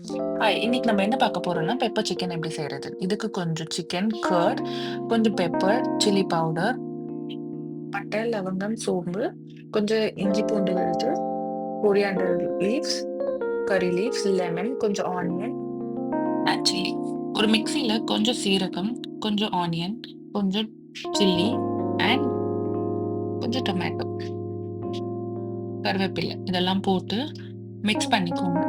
இன்னைக்கு நம்ம என்ன பார்க்க போறோம்னா, பெப்பர் சிக்கன் எப்படி செய்றது? இதுக்கு கொஞ்சம் சிக்கன், கர்ட், கொஞ்சம் பெப்பர், சில்லி பவுடர், பட்டை, லவங்கம், சோம்பு, கொஞ்சம் இஞ்சி பூண்டு விழுது, coriander leaves, curry leaves, lemon, கொஞ்சம் ஆனியன் அண்ட் சில்லி. ஒரு மிக்ஸியில கொஞ்சம் சீரகம், கொஞ்சம் ஆனியன், கொஞ்சம் சில்லி அண்ட் கொஞ்சம் டொமேட்டோ, கருவேப்பிலை இதெல்லாம் போட்டு மிக்ஸ் பண்ணிக்கோங்க.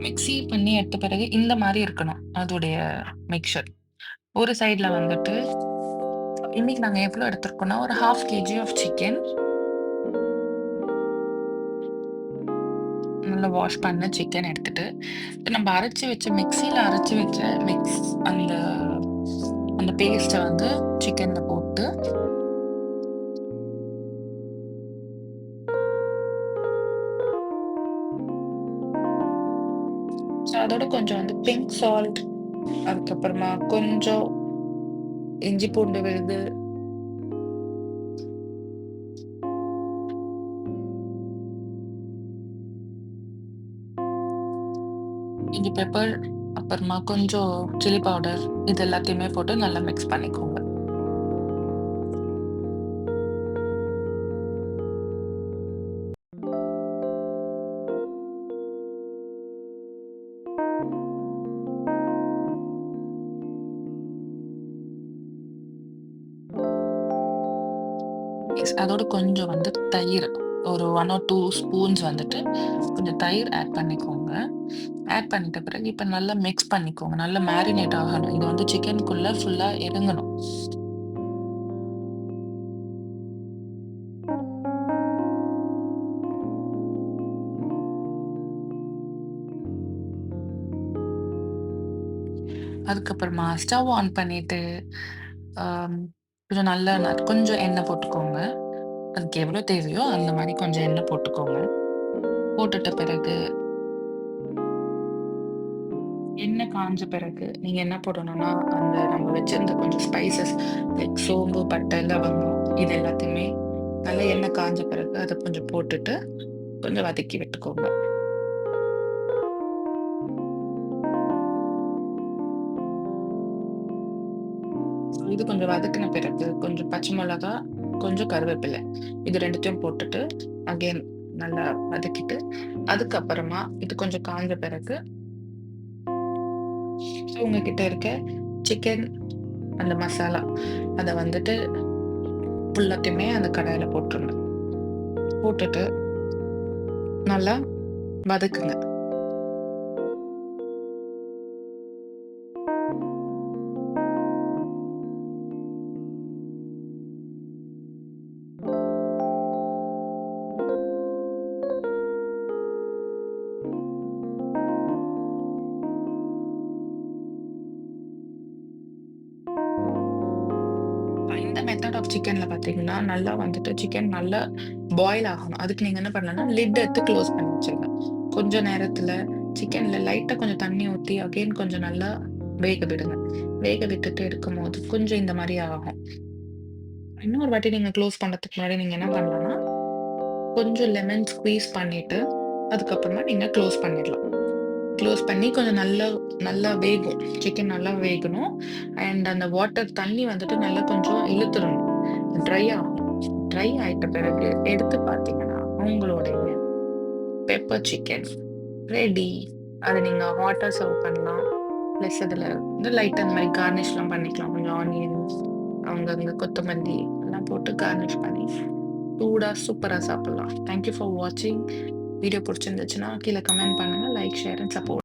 மிக்ஸி பண்ணி எடுத்த பிறகு இந்த மாரி இருக்கணும். அதோடைய மிக்ஸ்சர். ஒரு சைட்ல வந்துட்டு இன்னைக்கு நாங்க எவ்ளோ எடுத்திருக்கோம்னா, ஒரு 1/2 கேஜி ஆஃப் சிக்கன் நல்லா வாஷ் பண்ண சிக்கன் எடுத்துட்டு, இப்ப நம்ம அரைச்சு வச்ச மிக்ஸியில அரைச்சு வச்ச மிக்ஸ் அந்த அந்த பேஸ்ட்ட வந்து சிக்கன்ல போட்டு அதோட கொஞ்சம் வந்து பிங்க் சால்ட், அதுக்கப்புறமா கொஞ்சம் இஞ்சி பூண்டு விழுது, கொஞ்சம் பெப்பர், அப்புறமா கொஞ்சம் சில்லி பவுடர் இது எல்லாத்தையுமே போட்டு நல்லா மிக்ஸ் பண்ணிக்கோங்க. அதோட கொஞ்சம் வந்து தயிர் ஒரு 1 ஆர் 2 ஸ்பூன்ஸ் வந்துட்டு கொஞ்சம் தயிர் ஆட் பண்ணிக்கோங்க. ஆட் பண்ணிட்ட பிறகு இப்ப நல்லா மிக்ஸ் பண்ணிக்கோங்க. நல்லா மேரினேட் ஆகணும். இது வந்து சிக்கனுக்குள்ள ஃபுல்லா இறங்கணும். அதுக்கப்புறமா ஸ்டவ் ஆன் பண்ணிட்டு, அம் கொஞ்சம் கொஞ்சம் எண்ணெய் போட்டுக்கோங்க. அதுக்கு எவ்வளோ தேவையோ அந்த மாரி கொஞ்சம் எண்ணெய் போட்டுக்கோங்க. போட்டுட்ட பிறகு எண்ணெய் காஞ்ச பிறகு நீங்க என்ன போடணும்னா, அந்த நம்ம வச்சிருந்த கொஞ்சம் ஸ்பைசஸ் லைக் சோம்பு, பட்டை, லவங்கம் இது எல்லாத்தையுமே நல்லா எண்ணெய் காஞ்ச பிறகு அத கொஞ்சம் போட்டுட்டு, கொஞ்சம் வதக்கி விட்டுக்கோங்க. இது கொஞ்சம் வதக்குன பிறகு கொஞ்சம் பச்சை மிளகா, கொஞ்சம் கருவேப்பிலை இது 2த்தையும் போட்டுட்டு அகைன் நல்லா வதக்கிட்டு, அதுக்கப்புறமா இது கொஞ்சம் காஞ்ச பிறகு உங்ககிட்ட இருக்க சிக்கன் அந்த மசாலா அத வந்துட்டு ஃபுல்லாத்தையுமே அந்த கடாயில போட்டுருங்க. போட்டுட்டு நல்லா வதக்குங்க. இந்த மெத்தட் ஆஃப் சிக்கன்ல பார்த்தீங்கன்னா, நல்லா வந்துட்டு சிக்கன் நல்லா பாயில் ஆகணும். அதுக்கு நீங்க என்ன பண்ணலாம்னா, லிட் எடுத்து க்ளோஸ் பண்ணி வச்சுருங்க. கொஞ்ச நேரத்துல சிக்கன்ல லைட்டா கொஞ்சம் தண்ணி ஊத்தி அகைன் கொஞ்சம் நல்லா வேக விடுங்க. வேக விட்டுட்டு எடுக்கும்போது கொஞ்சம் இந்த மாரி ஆகும். இன்னொரு வாட்டி நீங்க க்ளோஸ் பண்றதுக்கு முன்னாடி நீங்க என்ன பண்ணலாம்னா, கொஞ்சம் லெமன் ஸ்க்வீஸ் பண்ணிட்டு, அதுக்கப்புறமா நீங்க க்ளோஸ் பண்ணிடலாம். க்ளோஸ் பண்ணி கொஞ்சம் நல்லா நல்லா வேகும். சிக்கன் நல்லா வேகணும். அண்ட் அந்த வாட்டர் தண்ணி வந்துட்டு நல்லா கொஞ்சம் இழுத்துறணும். ட்ரை ஆகணும். ட்ரை ஆயிட்ட பிறகு எடுத்து பார்த்தீங்கன்னா, உங்களுடைய பெப்பர் சிக்கன் ரெடி. அத நீங்க ஹாட்டா சர்வ் பண்ணலாம். பிளஸ் அதுல வந்து லைட்டா அந்த மாரி கார்னிஷ்லாம் பண்ணிக்கலாம். கொஞ்சம் ஆனியன்ஸ், அங்கங்க கொத்தமல்லி எல்லாம் போட்டு கார்னிஷ் பண்ணி, சூடா சூப்பரா சாப்பிடலாம். தேங்க் யூ ஃபார் வாட்சிங். வீடியோ புடிச்சிருந்துச்சுன்னா, கீழ கமெண்ட் பண்ணுங்க. Like, share and support.